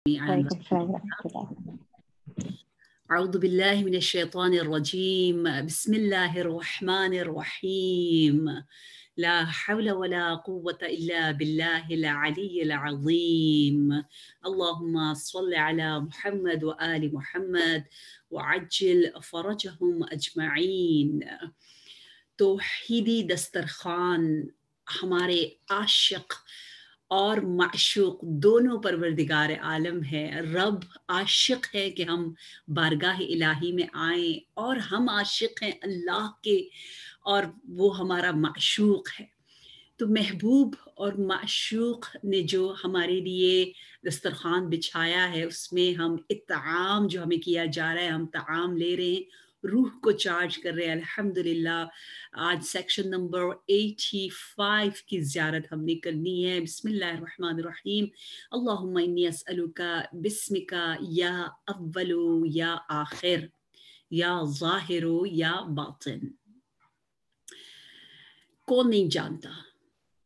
وعلیکم السلام ورحمۃ اللہ. اعوذ باللہ من الشیطان الرجیم بسم اللہ الرحمن الرحیم لا حول ولا قوة الا باللہ العلی العظیم اللہم صل علی محمد وآل محمد وعجل فرجہم اجمعین. توحیدی دسترخوان ہمارے عاشق اور معشوق دونوں پروردگار عالم ہے. رب عاشق ہے کہ ہم بارگاہ الہی میں آئیں، اور ہم عاشق ہیں اللہ کے، اور وہ ہمارا معشوق ہے. تو محبوب اور معشوق نے جو ہمارے لیے دسترخوان بچھایا ہے، اس میں ہم اطعام جو ہمیں کیا جا رہا ہے، ہم طعام لے رہے ہیں، روح کو چارج کر رہے ہیں. الحمدللہ آج سیکشن نمبر 85 کی زیارت ہم نے کرنی ہے. بسم اللہ الرحمن الرحیم. اللہم انی اسألک بسمک یا اول یا آخر یا ظاہر یا باطن. کون نہیں جانتا؟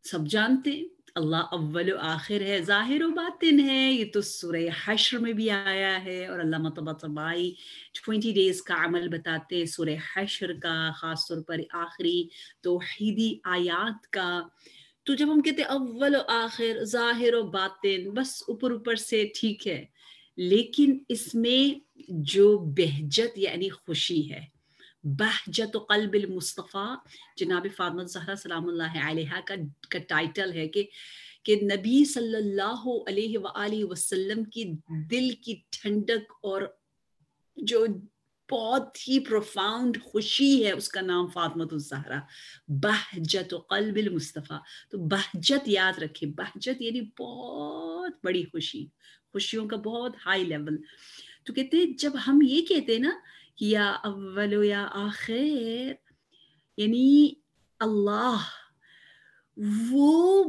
سب جانتے ہیں اللہ اول و آخر ہے، ظاہر و باطن ہے. یہ تو سورہ حشر میں بھی آیا ہے، اور علامہ طباطبائی 20 ڈیز کا عمل بتاتے ہیں سورہ حشر کا، خاص طور پر آخری توحیدی آیات کا. تو جب ہم کہتے ہیں اول و آخر، ظاہر و باطن، بس اوپر اوپر سے ٹھیک ہے، لیکن اس میں جو بہجت یعنی خوشی ہے، بہجت قلب المصطفیٰ، جناب فاطمہ الزہرا سلام اللہ علیہا کا ٹائٹل ہے کہ نبی صلی اللہ علیہ وآلہ وسلم کی دل کی ٹھنڈک اور جو بہت ہی پروفاؤنڈ خوشی ہے، اس کا نام فاطمہ الزہرا، بہجت قلب المصطفیٰ. تو بہجت یاد رکھیں، بہجت یعنی بہت بڑی خوشی، خوشیوں کا بہت ہائی لیول. تو کہتے ہیں جب ہم یہ کہتے ہیں نا یا اول یا آخر، یعنی اللہ وہ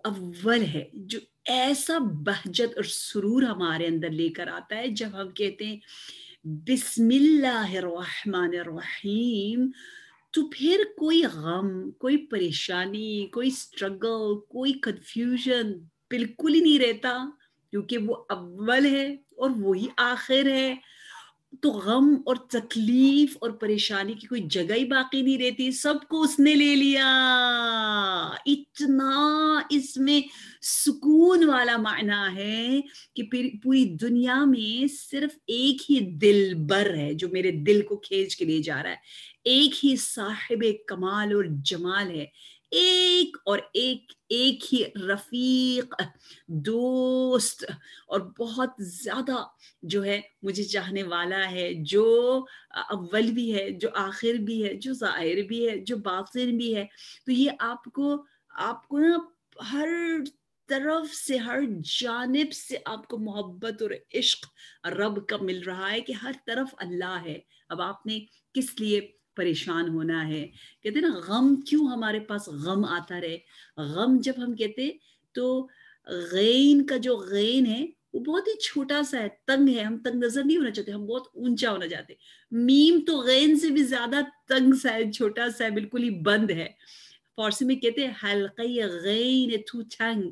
اول ہے جو ایسا بہجت اور سرور ہمارے اندر لے کر آتا ہے جب ہم کہتے ہیں بسم اللہ الرحمن الرحیم. تو پھر کوئی غم، کوئی پریشانی، کوئی سٹرگل، کوئی کنفیوژن بالکل ہی نہیں رہتا، کیونکہ وہ اول ہے اور وہی آخر ہے. تو غم اور تکلیف اور پریشانی کی کوئی جگہ ہی باقی نہیں رہتی، سب کو اس نے لے لیا. اتنا اس میں سکون والا معنی ہے کہ پوری دنیا میں صرف ایک ہی دل بر ہے جو میرے دل کو کھینچ کے لے جا رہا ہے، ایک ہی صاحب کمال اور جمال ہے، ایک اور ایک ہی رفیق، دوست، اور بہت زیادہ جو ہے مجھے چاہنے والا ہے، جو اول بھی ہے، جو آخر بھی ہے، جو ظاہر بھی ہے، جو باطن بھی ہے. تو یہ آپ کو نا ہر طرف سے، ہر جانب سے آپ کو محبت اور عشق رب کا مل رہا ہے کہ ہر طرف اللہ ہے. اب آپ نے کس لیے پریشان ہونا ہے؟ کہتے ہیں نا غم کیوں ہمارے پاس غم آتا رہے. غم جب ہم کہتے تو غین کا جو غین ہے وہ بہت ہی چھوٹا سا ہے، تنگ ہے، ہم تنگ نظر نہیں ہونا چاہتے، ہم بہت اونچا ہونا چاہتے. میم تو غین سے بھی زیادہ تنگ سا ہے، چھوٹا سا ہے، بالکل ہی بند ہے. فارسی میں کہتے ہیں حلقه غین تو تنگ،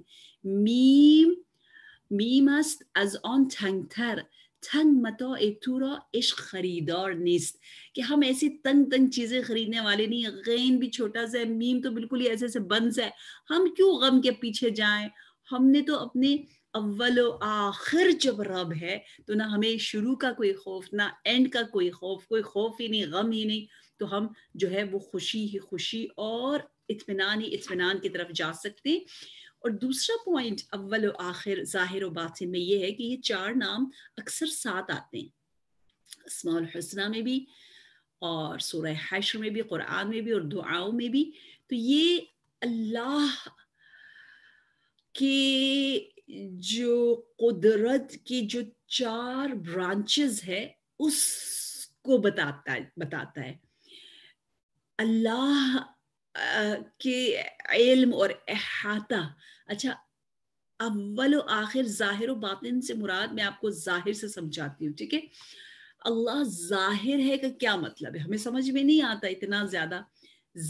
میم است از آن تنگتر، تنگ متاع تو را عشق خریدار نیست. کہ ہم ایسی تنگ چیزیں خریدنے والے نہیں ہیں. غین بھی چھوٹا سا ہے، میم تو بالکل ہی ایسے بند سا ہے. ہم کیوں غم کے پیچھے جائیں؟ ہم نے تو اپنے اول و آخر جب رب ہے تو نہ ہمیں شروع کا کوئی خوف، نہ اینڈ کا کوئی خوف ہی نہیں، غم ہی نہیں. تو ہم جو ہے وہ خوشی ہی خوشی اور اطمینان ہی اطمینان کی طرف جا سکتے. اور دوسرا پوائنٹ اول و آخر، ظاہر و باطن میں یہ ہے کہ یہ چار نام اکثر ساتھ آتے ہیں اسماء الحسنہ میں بھی، اور سورہ حشر میں بھی، قرآن میں بھی، اور دعاؤں میں بھی. تو یہ اللہ کہ جو قدرت کی جو 4 برانچز ہے اس کو بتاتا ہے. اللہ کے علم اور احاطہ. اچھا، اول و آخر، ظاہر و باطن سے مراد میں آپ کو ظاہر سے سمجھاتی ہوں، ٹھیک ہے؟ اللہ ظاہر ہے کا کیا مطلب ہے؟ ہمیں سمجھ میں نہیں آتا اتنا زیادہ.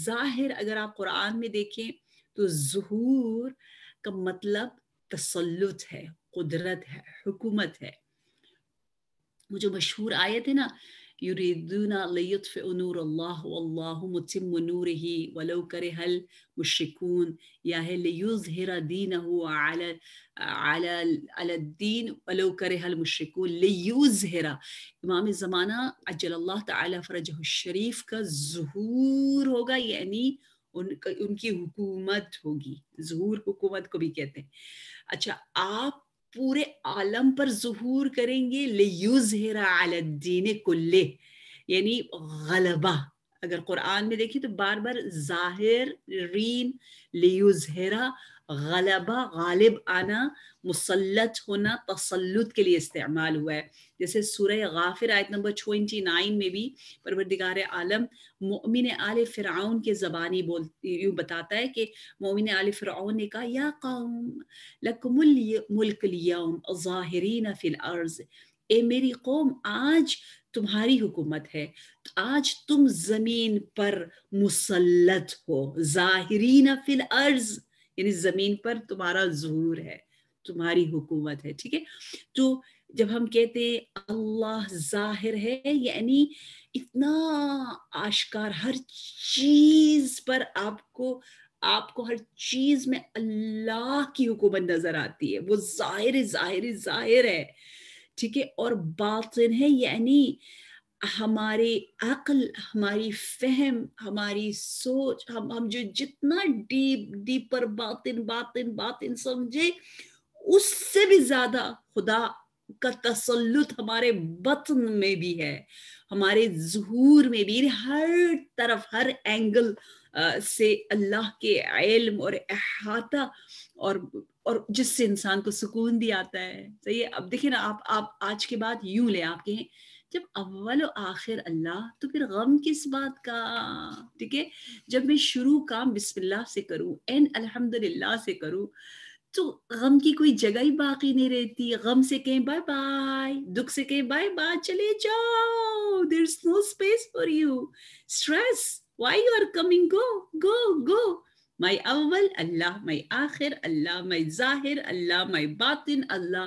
ظاہر اگر آپ قرآن میں دیکھیں تو ظہور کا مطلب تسلط ہے، قدرت ہے, حکومت ہے. وہ جو مشہور آیت ہے نا, یریدون لیطفئوا نور اللہ واللہ متم نورہ ولو کرہ المشرکون, یا ہے لیظہر دینہ علی الدین ولو کرہ المشرکون. لیظہر, امام زمانہ عجل اللہ تعالی فرجہ الشریف کا ظہور ہوگا, یعنی ان کی حکومت ہوگی. ظہور حکومت کو بھی کہتے ہیں. اچھا, آپ پورے عالم پر ظہور کریں گے, لیظہر علی الدین کلہ, یعنی غلبہ. اگر قرآن میں دیکھیں تو بار بار ظاہرین, لیظہر, غلبہ, غالب آنا, مسلط ہونا, تسلط کے لیے استعمال ہوا ہے. جیسے سورہ غافر آیت نمبر 29 میں بھی پروردگار عالم مومن آل فرعون کے زبانی یوں بتاتا ہے کہ مومن آل فرعون نے کہا, یا قوم لکم الملک اليوم ظاہرین فی الارض, اے میری قوم آج تمہاری حکومت ہے, آج تم زمین پر مسلط ہو. ظاہرین فی الارض یعنی زمین پر تمہارا ظہور ہے, تمہاری حکومت ہے. ٹھیک ہے, تو جب ہم کہتے ہیں اللہ ظاہر ہے, یعنی اتنا آشکار, ہر چیز پر آپ کو ہر چیز میں اللہ کی حکومت نظر آتی ہے. وہ ظاہر ہے. ٹھیک ہے, اور باطن ہے, یعنی ہمارے عقل, ہماری فہم, ہماری سوچ, ہم جو جتنا ڈیپر باطن سمجھے, اس سے بھی زیادہ خدا کا تسلط ہمارے بطن میں بھی ہے, ہمارے ظہور میں بھی. ہر طرف, ہر اینگل سے اللہ کے علم اور احاطہ, اور جس سے انسان کو سکون بھی آتا ہے. صحیح ہے. اب دیکھیں نا, آپ آج کے بعد یوں لیں, آپ کہیں جب اول و آخر اللہ, تو پھر غم کس بات کا. ٹھیک ہے, جب میں شروع کام بسم اللہ سے کروں, اینڈ الحمدللہ سے کروں, تو غم کی کوئی جگہ ہی باقی نہیں رہتی. غم سے کہیں بائے بائے, دکھ سے کہیں بائے بائے, چلے جاؤ. there is no space for you. stress, why you are coming, go. my اول اللہ, my آخر اللہ, my ظاہر اللہ, my باطن اللہ.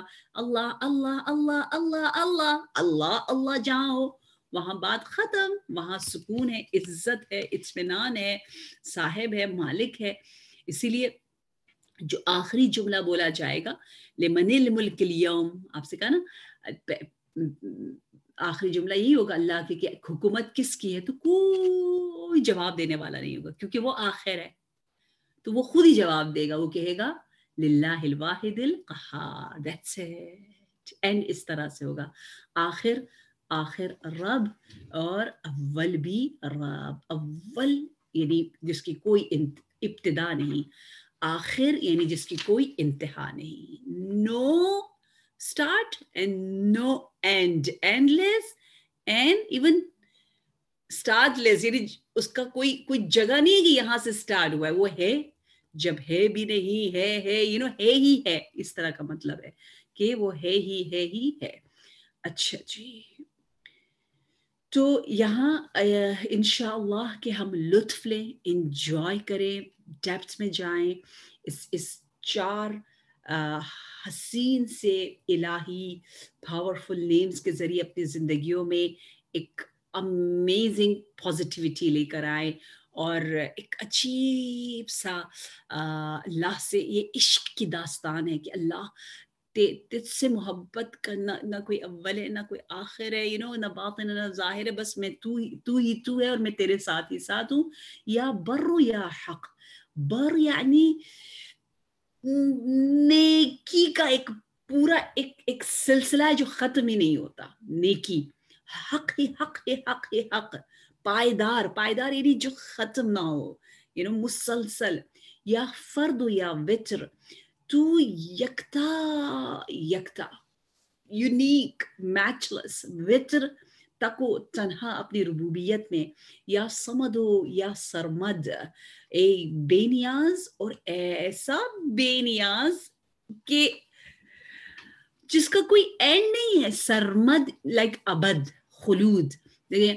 اللہ جہاں ہو وہاں بات ختم, وہاں سکون ہے, عزت ہے, اطمینان ہے, صاحب ہے, مالک ہے. اسی لیے جو آخری جملہ بولا جائے گا, لمن الملک اليوم, آپ سے کہا نا آخری جملہ یہی ہوگا اللہ کی کہ حکومت کس کی ہے, تو کوئی جواب دینے والا نہیں ہوگا, کیونکہ وہ آخر ہے. تو وہ خود ہی جواب دے گا, وہ کہے گا للہ الواحد القہار. That's it. اینڈ اس طرح سے ہوگا. آخر رب, اور اول بھی رب. اول یعنی جس کی کوئی ابتدا نہیں, آخر یعنی جس کی کوئی انتہا نہیں. No start and no end, endless and even startless, یعنی اس کا کوئی جگہ نہیں ہے کہ یہاں سے اسٹارٹ ہوا ہے. وہ ہے جب ہے بھی نہیں ہے, ہے ہی ہے, اس طرح کا مطلب ہے کہ وہ ہے ہی ہے. اچھا جی, تو یہاں انشاءاللہ کہ ہم لطف لیں, انجوائے کریں, ڈیپتھ میں جائیں, اس 4 حسین سے الہی پاورفل نیمز کے ذریعے اپنی زندگیوں میں ایک امیزنگ پازیٹیوٹی لے کر آئیں, اور ایک عجیب سا اللہ سے یہ عشق کی داستان ہے کہ اللہ تجھ سے محبت کا نہ کوئی اول ہے, نہ کوئی آخر ہے, نہ باطن ہے, نہ ظاہر ہے, بس میں تو ہی ہے, اور میں تیرے ساتھ ہی ساتھ ہوں. یا بر یا حق. بر یعنی نیکی کا ایک پورا ایک سلسلہ ہے جو ختم ہی نہیں ہوتا. نیکی, حق ہی حق, پائیدار یعنی جو ختم نہ ہو, مسلسل. یا فرد یا وتر, تو یکتا, یونیک, میچلس. وتر, تکو, تنہا اپنی ربوبیت میں. یا سمدو یا سرمد, اے بے نیاز اور ایسا بے نیاز کہ جس کا کوئی اینڈ نہیں ہے. سرمد لائک ابد, خلود. دیکھیں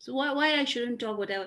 So why I shouldn't talk whatever,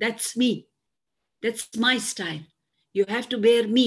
that's me, that's my style, you have to bear me।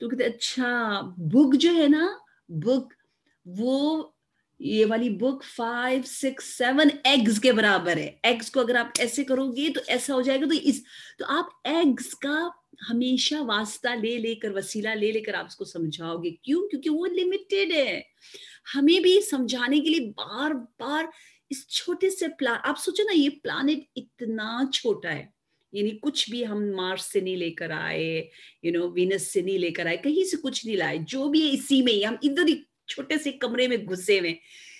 تو کہتے اچھا بک جو ہے نا بک وہ یہ والی بک 5 6 7 ایگز کے برابر ہے. ایگز کو اگر آپ ایسے کرو گے تو ایسا ہو جائے گا. تو آپ ایگز کا ہمیشہ واسطہ لے کر وسیلہ لے کر آپ اس کو سمجھاؤ گے. کیوں؟ کیونکہ وہ لمیٹیڈ ہے. ہمیں بھی سمجھانے کے لیے بار بار اس چھوٹے سے آپ سوچو نا, یہ پلانٹ اتنا چھوٹا ہے, یعنی کچھ بھی ہم مارس سے نہیں لے کر آئے, وینس سے نہیں لے کر آئے, کہیں سے کچھ نہیں لائے, جو بھی ہے اسی میں ہی. ہم ادھر ہی چھوٹے سے کمرے میں گھسے ہوئے,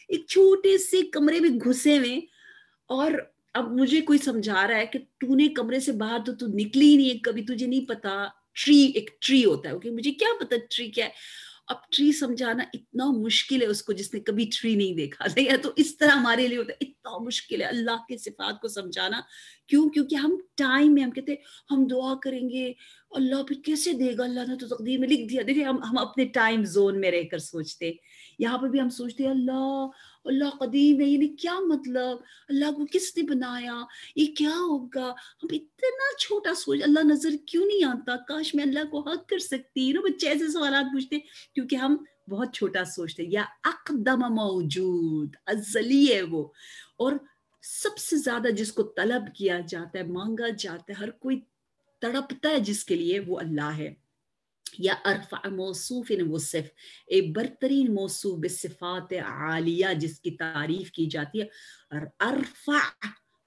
ایک چھوٹے سے کمرے میں گھسے ہوئے. اور اب مجھے کوئی سمجھا رہا ہے کہ تو نے کمرے سے باہر تو نکلی ہی نہیں ہے کبھی, تجھے نہیں پتا ایک ٹری ہوتا ہے. اوکے, مجھے کیا پتا ٹری کیا ہے. اب ٹری سمجھانا اتنا مشکل ہے اس کو جس نے کبھی ٹری نہیں دیکھا. تو اس طرح ہمارے لیے ہوتا ہے, اتنا مشکل ہے اللہ کے صفات کو سمجھانا. کیوں؟ کیونکہ ہم ٹائم میں ہم کہتے ہیں ہم دعا کریں گے, اللہ پھر کیسے دے گا, اللہ نے تو تقدیر میں لکھ دیا. دیکھیں ہم اپنے ٹائم زون میں رہ کر سوچتے, یہاں پر بھی ہم سوچتے ہیں اللہ قدیم ہے, یعنی کیا مطلب, اللہ کو کس نے بنایا, یہ کیا ہوگا. ہم اتنا چھوٹا سوچ, اللہ نظر کیوں نہیں آتا, کاش میں اللہ کو حق کر سکتی. بچے ایسے سوالات پوچھتے کیونکہ ہم بہت چھوٹا سوچتے. یا اقدم موجود, ازلی ہے وہ, اور سب سے زیادہ جس کو طلب کیا جاتا ہے, مانگا جاتا ہے, ہر کوئی تڑپتا ہے جس کے لیے, وہ اللہ ہے. یا ارفع موصوف وصف, ایک برترین موصوف بصفات عالیہ جس کی تعریف کی جاتی ہے. ارفع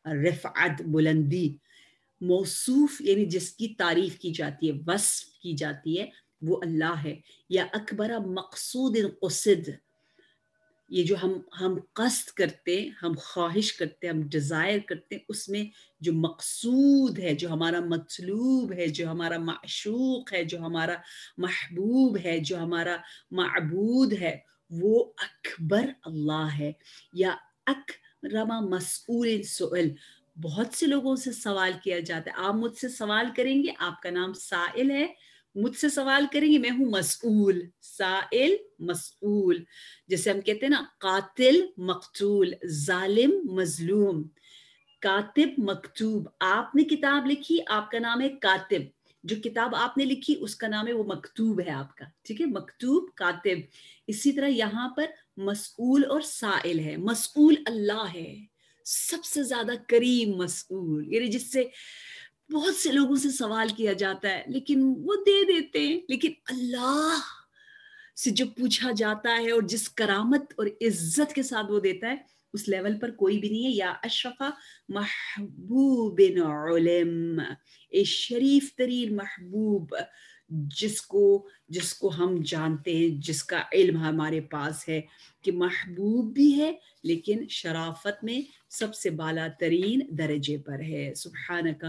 رفعت بلندی, موصوف یعنی جس کی تعریف کی جاتی ہے, وصف کی جاتی ہے, وہ اللہ ہے. یا اکبر مقصود قصد, یہ جو ہم قصد کرتے, ہم خواہش کرتے, ہم ڈیزائر کرتے, اس میں جو مقصود ہے, جو ہمارا مطلوب ہے, جو ہمارا معشوق ہے, جو ہمارا محبوب ہے, جو ہمارا معبود ہے, وہ اکبر اللہ ہے. یا اکرم مسئول سئل, بہت سے لوگوں سے سوال کیا جاتا ہے. آپ مجھ سے سوال کریں گے, آپ کا نام سائل ہے, مجھ سے سوال کریں گے, میں ہوں مسئول. سائل مسئول, جیسے ہم کہتے ہیں نا قاتل مقتول, ظالم مظلوم, کاتب مکتوب. آپ نے کتاب لکھی, آپ کا نام ہے کاتب, جو کتاب آپ نے لکھی اس کا نام ہے وہ مکتوب ہے آپ کا, ٹھیک ہے, مکتوب کاتب. اسی طرح یہاں پر مسئول اور سائل ہے. مسئول اللہ ہے, سب سے زیادہ کریم مسئول, یعنی جس سے بہت سے لوگوں سے سوال کیا جاتا ہے لیکن وہ دے دیتے ہیں. لیکن اللہ سے جو پوچھا جاتا ہے اور جس کرامت اور عزت کے ساتھ وہ دیتا ہے, اس لیول پر کوئی بھی نہیں ہے. یا اشرف محبوب علم, اے شریف ترین محبوب جس کو ہم جانتے ہیں, جس کا علم ہمارے پاس ہے کہ محبوب بھی ہے لیکن شرافت میں سب سے بالا ترین درجے پر ہے. سبحانک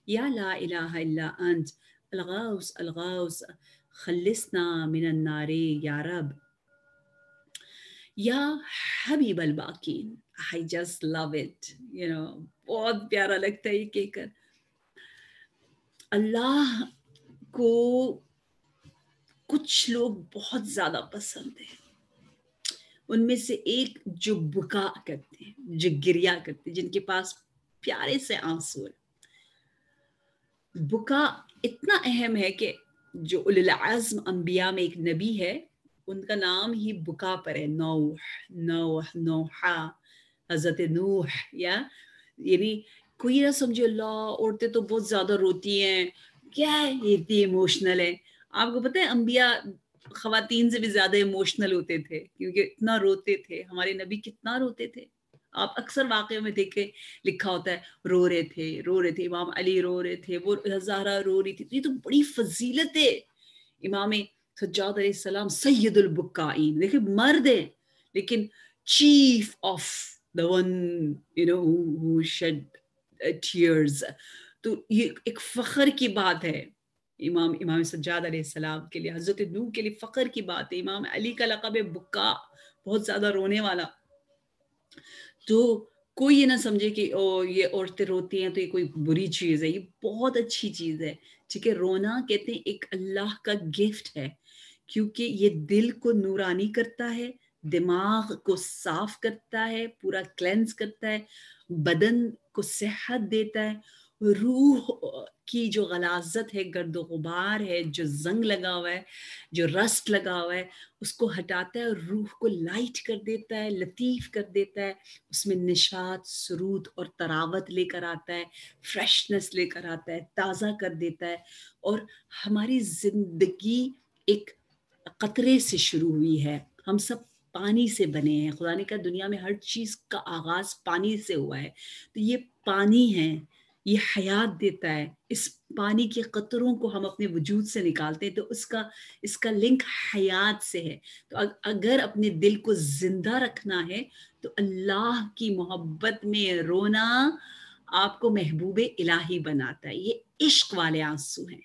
یا لا الہ الا انت الغوث الغوث خلصنا من النار یا رب. یا حبیب الباقین, I just love it, بہت پیارا لگتا ہے یہ کہہ کر. اللہ کو کچھ لوگ بہت زیادہ پسند ہیں, ان میں سے ایک جو بکا کرتے ہیں, جو گریا کرتے ہیں, جن کے پاس پیارے سے آنسو ہے. بکا اتنا اہم ہے کہ جو اولو العزم انبیاء میں ایک نبی ہے, ان کا نام ہی بکا پر ہے. نوحا, حضرت نوح. یعنی کوئی نہ سمجھے اللہ عورتیں تو بہت زیادہ روتی ہیں, کیا ہے یہ اتنی ایموشنل ہے. آپ کو پتہ ہے انبیاء خواتین سے بھی زیادہ ایموشنل ہوتے تھے کیونکہ اتنا روتے تھے. ہمارے نبی کتنا روتے تھے, آپ اکثر واقعوں میں دیکھیں لکھا ہوتا ہے رو رہے تھے, امام علی رو رہے تھے, وہ زہرا رو رہی تھی. یہ تو بڑی فضیلت ہے. امام سجاد علیہ السلام سید البکائین, دیکھیں مرد ہیں لیکن chief of the one who shed tears. تو یہ ایک فخر کی بات ہے امام سجاد علیہ السلام کے لیے, حضرت نوح کے لیے فخر کی بات ہے. امام علی کا لقب ہے بکا, بہت زیادہ رونے والا. تو کوئی یہ نہ سمجھے کہ یہ عورتیں روتی ہیں تو یہ کوئی بری چیز ہے, یہ بہت اچھی چیز ہے. ٹھیک ہے, رونا کہتے ہیں ایک اللہ کا گفٹ ہے کیونکہ یہ دل کو نورانی کرتا ہے, دماغ کو صاف کرتا ہے, پورا کلینز کرتا ہے, بدن کو صحت دیتا ہے, روح کی جو غلاظت ہے، گرد و غبار ہے، جو زنگ لگا ہوا ہے، جو رسٹ لگا ہوا ہے، اس کو ہٹاتا ہے اور روح کو لائٹ کر دیتا ہے، لطیف کر دیتا ہے، اس میں نشاط، سرود اور تراوت لے کر آتا ہے، فریشنس لے کر آتا ہے، تازہ کر دیتا ہے. اور ہماری زندگی ایک قطرے سے شروع ہوئی ہے. ہم سب پانی سے بنے ہیں. خدا نے کہا دنیا میں ہر چیز کا آغاز پانی سے ہوا ہے. تو یہ پانی ہے، یہ حیات دیتا ہے. اس پانی کے قطروں کو ہم اپنے وجود سے نکالتے ہیں تو اس کا لنک حیات سے ہے. تو اگر اپنے دل کو زندہ رکھنا ہے تو اللہ کی محبت میں رونا آپ کو محبوب الہی بناتا ہے. یہ عشق والے آنسو ہیں،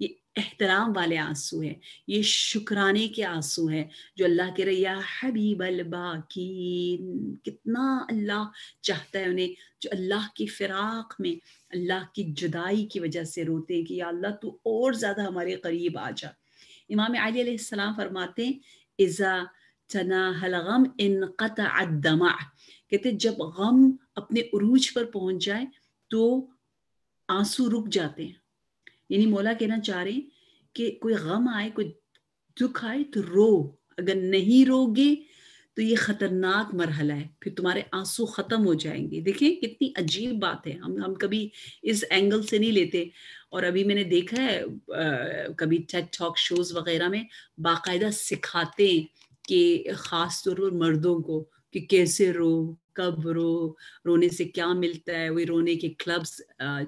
یہ احترام والے آنسو ہیں، یہ شکرانے کے آنسو ہیں جو اللہ کے یا حبیب الباکین. کتنا اللہ چاہتا ہے انہیں جو اللہ کی فراق میں، اللہ کی جدائی کی وجہ سے روتے ہیں کہ یا اللہ تو اور زیادہ ہمارے قریب آ جا. امام علی علیہ السلام فرماتے ہیں اذا تناہى الغم انقطع الدمع. کہتے جب غم اپنے عروج پر پہنچ جائے تو آنسو رک جاتے ہیں. یعنی مولا کہنا چاہ رہے ہیں کہ کوئی غم آئے، کوئی دکھ آئے تو رو. اگر نہیں رو گے تو یہ خطرناک مرحلہ ہے، پھر تمہارے آنسو ختم ہو جائیں گے. دیکھیں کتنی عجیب بات ہے، ہم کبھی اس اینگل سے نہیں لیتے. اور ابھی میں نے دیکھا ہے کبھی ٹیڈ ٹاک شوز وغیرہ میں باقاعدہ سکھاتے ہیں کہ خاص طور پر مردوں کو کہ کیسے رو، کب رو، رونے سے کیا ملتا ہے. وہی رونے کے کلبز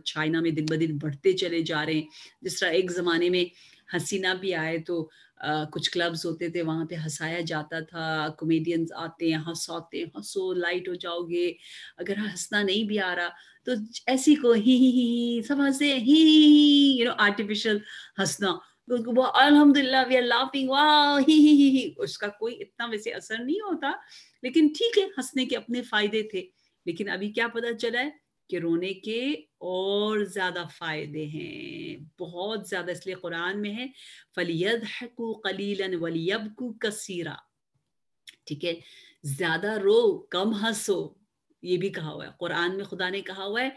چائنا میں دن بدن بڑھتے چلے جا رہے ہیں. جس طرح ایک زمانے میں حسینہ بھی آئے تو کچھ کلبز ہوتے تھے، وہاں پہ ہنسایا جاتا تھا، کمیڈینز آتے ہیں، ہنساتے ہیں، ہنسو لائٹ ہو جاؤ گے. اگر ہنسنا نہیں بھی آ رہا تو ایسی کو ہی سب ہنسے ہی آرٹیفیشل ہنسنا. الحمدللہ وی آر لافنگ واو ہی. اس کا کوئی اتنا ویسے اثر نہیں ہوتا، لیکن ٹھیک ہے ہنسنے کے اپنے فائدے تھے. لیکن ابھی کیا پتہ چلا ہے کہ رونے کے اور زیادہ فائدے ہیں، بہت زیادہ. اس لیے قرآن میں ہے فَلْيَضْحَكُوا قَلِيلًا وَلْيَبْكُوا كَثِيرًا. ٹھیک ہے، زیادہ رو کم ہنسو، یہ بھی کہا ہوا ہے قرآن میں. خدا نے کہا ہوا ہے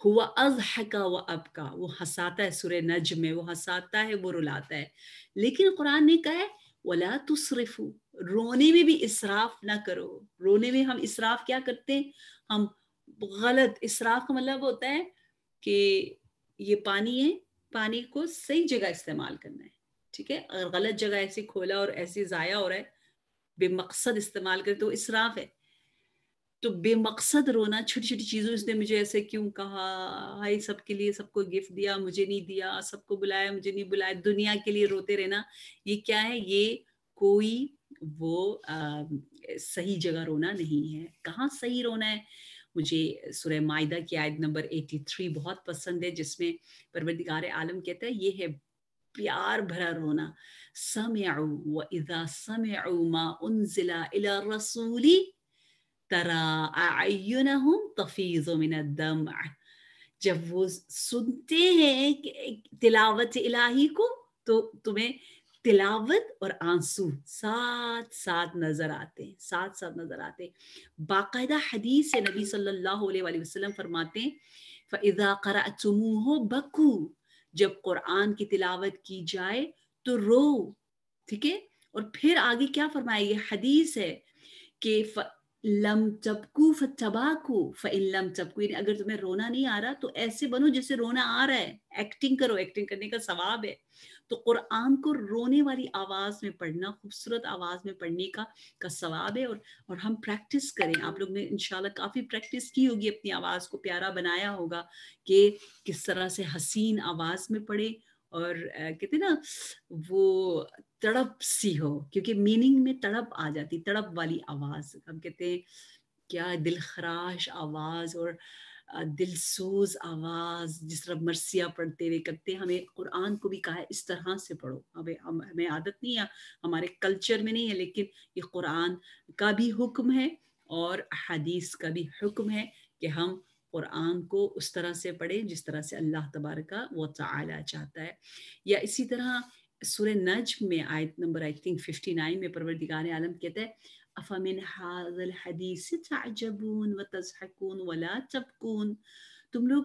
ہوا اضحکا و ابکا، وہ ہنساتا ہے. سورہ نجم میں وہ ہنساتا ہے، وہ رلاتا ہے. لیکن قرآن نے کہا ہے ولا تسرفوا، رونے میں بھی اسراف نہ کرو. رونے میں ہم اسراف کیا کرتے ہیں؟ ہم غلط. اسراف کا مطلب ہوتا ہے کہ یہ پانی ہے، پانی کو صحیح جگہ استعمال کرنا ہے. ٹھیک ہے، اگر غلط جگہ ایسی کھولا اور ایسی ضائع ہو رہا ہے، بے مقصد استعمال کرے تو اسراف ہے. تو بے مقصد رونا چھوٹی چھوٹی چیزوں، اس نے مجھے ایسے کیوں کہا، ہائی سب کے لیے سب کو گفٹ دیا مجھے نہیں دیا، سب کو بلایا مجھے نہیں بلایا، دنیا کے لیے روتے رہنا. یہ کیا ہے؟ یہ کوئی وہ صحیح جگہ رونا نہیں ہے. کہاں صحیح رونا ہے؟ مجھے سورہ مائدہ کی آیت نمبر 83 بہت پسند ہے، جس میں پروردگار عالم کہتا ہے یہ ہے پیار بھرا رونا. سمعوا وَإِذَا سَمِعُوا مَا أُنزِلَ إِلَى الرَّسُولِ تَرَى أَعْيُنَهُمْ تَفِيضُ مِنَ الدَّمْعِ. جب وہ سنتے ہیں تلاوت الہی کو تو تمہیں تلاوت اور آنسو ساتھ ساتھ نظر آتے ہیں، ساتھ ساتھ نظر آتے ہیں. باقاعدہ حدیث ہے، نبی صلی اللہ علیہ وآلہ وسلم فرماتے ہیں فَإِذَا قَرَأْتُمُوهُ بَكُوا، جب قرآن کی تلاوت کی جائے تو رو. ٹھیک ہے، اور پھر آگے کیا فرمایا؟ یہ حدیث ہے کہ لم تبکو فتباکو فإن لم تبکو، یعنی اگر تمہیں رونا نہیں آ رہا تو ایسے بنو جیسے رونا آ رہا ہے. ایکٹنگ کرو، ایکٹنگ کرنے کا ثواب ہے. تو قرآن کو رونے والی آواز میں پڑھنا، خوبصورت آواز میں پڑھنے کا ثواب ہے. اور ہم پریکٹس کریں. آپ لوگ نے انشاءاللہ کافی پریکٹس کی ہوگی، اپنی آواز کو پیارا بنایا ہوگا کہ کس طرح سے حسین آواز میں پڑھے. اور کہتے ہیں نا وہ تڑپ سی ہو، کیونکہ میننگ میں تڑپ آ جاتی، تڑپ والی آواز. ہم کہتے ہیں کیا دل خراش آواز اور دل سوز آواز، جس طرح مرثیہ پڑھتے ہوئے کرتے ہیں. ہمیں قرآن کو بھی کہا ہے اس طرح سے پڑھو. ہمیں عادت نہیں ہے، ہمارے کلچر میں نہیں ہے، لیکن یہ قرآن کا بھی حکم ہے اور حدیث کا بھی حکم ہے کہ ہم قرآن کو اس طرح سے پڑھیں جس طرح سے اللہ تبارک و تعالی چاہتا ہے. یا اسی طرح سورہ نجم میں آیت نمبر I think 59 میں پروردگار عالم کہتا ہے أَفَمِنْ هَذَا الْحَدِيثِ تَعْجَبُونَ وَتَضْحَكُونَ وَلَا تَبْكُونَ. تم لوگ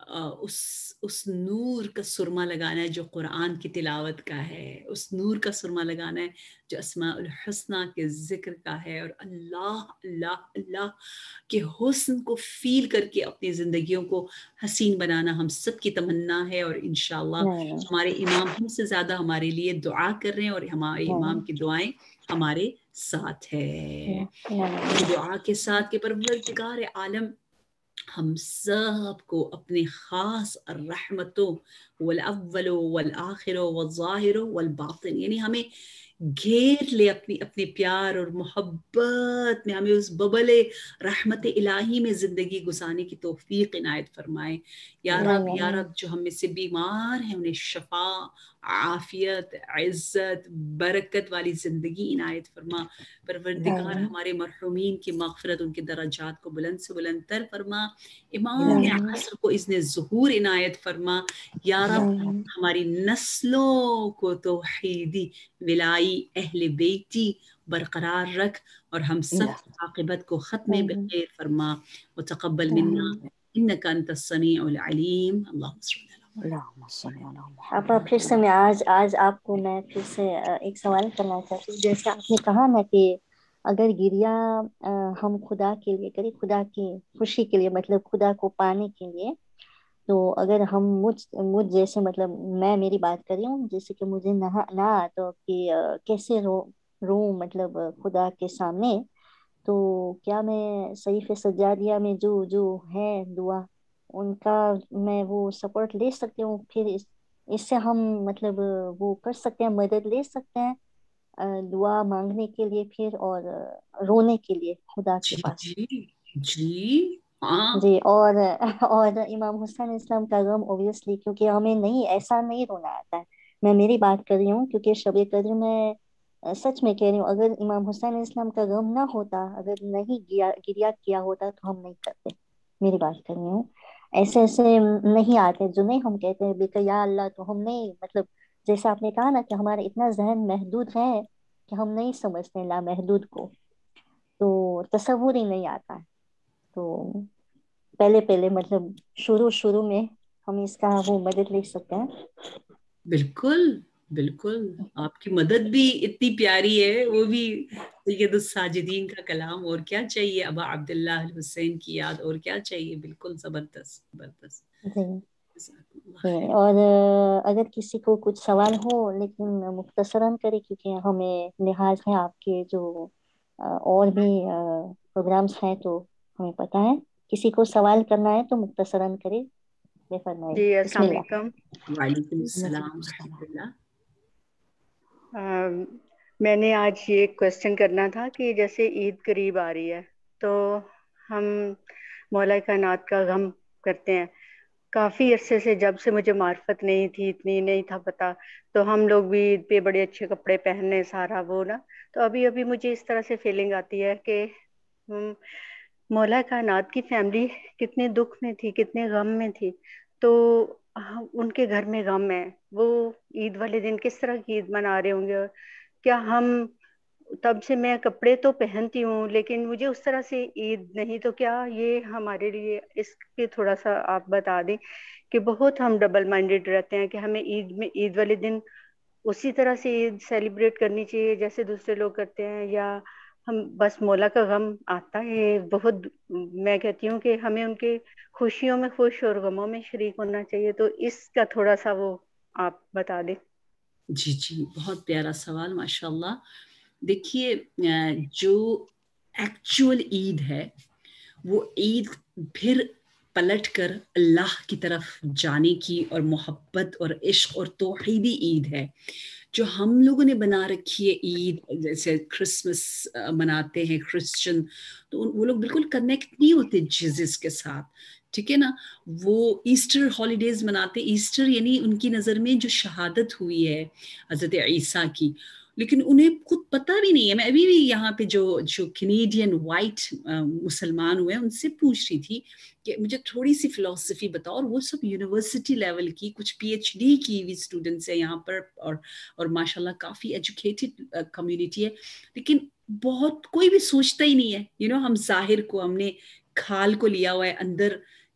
اس نور کا سرما لگانا ہے جو قرآن کی تلاوت کا ہے، اس نور کا سرما لگانا ہے جو اسماء الحسنہ کے ذکر کا ہے، اور اللہ اللہ اللہ کے حسن کو فیل کر کے اپنی زندگیوں کو حسین بنانا ہم سب کی تمنا ہے. اور انشاءاللہ ہمارے امام ہم سے زیادہ ہمارے لیے دعا کر رہے ہیں، اور ہمارے امام کی دعائیں ہمارے ساتھ ہے. دعا کے ساتھ کہ پروردگار عالم ہم سب کو اپنے خاص رحمتوں والاول والآخر والظاہر والباطن، یعنی ہمیں گھیر لے اپنے پیار اور محبت میں، ہمیں اس ببل رحمت الہی میں زندگی گزارنے کی توفیق عنایت فرمائے. یا رب جو ہم میں سے بیمار ہیں انہیں شفا، عافیت، عزت، برکت والی زندگی عنایت فرما. پروردگار ہمارے مرحومین کی مغفرت، ان کے درجات کو بلند سے بلند تر فرما. امام عصر کو اذن ظہور عنایت فرما. یا رب ہماری نسلوں کو توحیدی ولائی اہل بیتی برقرار رکھ، اور ہم سب کی عاقبت کو ختم بخیر فرما. وتقبل منا انک انت السمیع العلیم. اللہم صلی علی اب پھر سے میں آج آپ کو میں پھر سے ایک سوال کرنا چاہتی ہوں. جیسے آپ نے کہا نا کہ اگر گریا ہم خدا کے لیے کریں، خدا کی خوشی کے لیے، مطلب خدا کو پانے کے لیے، تو اگر ہم مجھ جیسے، مطلب میں میری بات کر رہی ہوں، جیسے کہ مجھے نہ آتا کہ کیسے رو مطلب خدا کے سامنے، تو کیا میں صحیف سجادیہ میں جو ہے دعا ان کا میں وہ سپورٹ لے سکتی ہوں؟ پھر اس سے ہم مطلب وہ کر سکتے ہیں، مدد لے سکتے ہیں دعا مانگنے کے لیے پھر، اور رونے کے لیے خدا کے پاس. جی ہاں جی. اور امام حسین اسلام کا غم اوبیسلی، کیونکہ ہمیں نہیں ایسا نہیں رونا آتا ہے. میں میری بات کر رہی ہوں کیونکہ شب قدر میں سچ میں کہہ رہی ہوں، اگر امام حسین اسلام کا غم نہ ہوتا، اگر نہیں گریا کیا ہوتا تو ہم نہیں کرتے. میری بات کر رہی ہوں. ایسے نہیں آتے جو نہیں ہم کہتے ہیں بیٹا یا اللہ، تو ہم نہیں، مطلب جیسا آپ نے کہا نا کہ ہمارا اتنا ذہن محدود ہے کہ ہم نہیں سمجھتے لامحدود کو، تو تصور ہی نہیں آتا ہے. تو پہلے مطلب شروع میں ہم اس کا وہ مدد لے سکتے ہیں. بالکل بالکل، آپ کی مدد بھی اتنی پیاری ہے، وہ بھی سید الساجدین کا کلام. اور کیا چاہیے ابا عبداللہ الحسین کی یاد، اور کیا چاہیے. بالکل زبردست زبردست. جی. اور اگر کسی کو کچھ سوال ہو لیکن مختصراً کرے، کیونکہ ہمیں لحاظ ہے آپ کے جو اور بھی پروگرامز ہیں تو ہمیں پتہ ہے. کسی کو سوال کرنا ہے تو مختصراً کرے. جی السلام علیکم. وعلیکم السلام ورحمۃ اللہ. میں نے آج یہ کویسچن کرنا تھا کہ جیسے عید قریب آ رہی ہے تو ہم مولا کائنات کا غم کرتے ہیں. کافی عرصے سے، جب سے مجھے معرفت نہیں تھی، اتنی نہیں تھا پتہ، تو ہم لوگ بھی عید پہ بڑے اچھے کپڑے پہننے سارا وہ نا، تو ابھی مجھے اس طرح سے فیلنگ آتی ہے کہ مولا کائنات کی فیملی کتنے دکھ میں تھی، کتنے غم میں تھی، تو ان کے گھر میں غم ہے. وہ عید والے دن کس طرح کی عید منا رہے ہوں گے؟ کیا ہم، تب سے میں کپڑے تو پہنتی ہوں لیکن مجھے اس طرح سے عید نہیں، تو کیا یہ ہمارے لیے اس کے تھوڑا سا آپ بتا دیں کہ بہت ہم ڈبل مائنڈیڈ رہتے ہیں کہ ہمیں عید والے دن اسی طرح سے عید سیلیبریٹ کرنی چاہیے جیسے دوسرے لوگ کرتے ہیں، یا ہم بس مولا کا غم آتا ہے بہت. میں کہتی ہوں کہ ہمیں ان کے خوشیوں میں خوش اور غموں میں شریک ہونا چاہیے. تو اس کا تھوڑا سا وہ آپ بتا دیں. جی بہت پیارا سوال، ماشاء اللہ. دیکھیے، جو ایکچوئل عید ہے وہ عید پھر پلٹ کر اللہ کی طرف جانے کی اور محبت اور عشق اور توحیدی عید ہے. جو ہم لوگوں نے بنا رکھی ہے عید، جیسے کرسمس مناتے ہیں کرسچن، تو وہ لوگ بالکل کنیکٹ نہیں ہوتے جیزس کے ساتھ، ٹھیک ہے نا. وہ ایسٹر ہالیڈیز مناتے، ایسٹر یعنی ان کی نظر میں جو شہادت ہوئی ہے حضرت عیسیٰ کی، لیکن انہیں خود پتہ بھی نہیں ہے. میں ابھی بھی یہاں پہ جو کینیڈین وائٹ مسلمان ہوئے ہیں ان سے پوچھ رہی تھی کہ مجھے تھوڑی سی فلسفی بتاؤ، اور وہ سب یونیورسٹی لیول کی، کچھ پی ایچ ڈی کی ہوئی اسٹوڈنٹس ہیں یہاں پر، اور ماشاء اللہ کافی ایجوکیٹڈ کمیونٹی ہے، لیکن بہت کوئی بھی سوچتا ہی نہیں ہے. ہم ظاہر کو، ہم نے کھال کو لیا ہوا ہے، اندر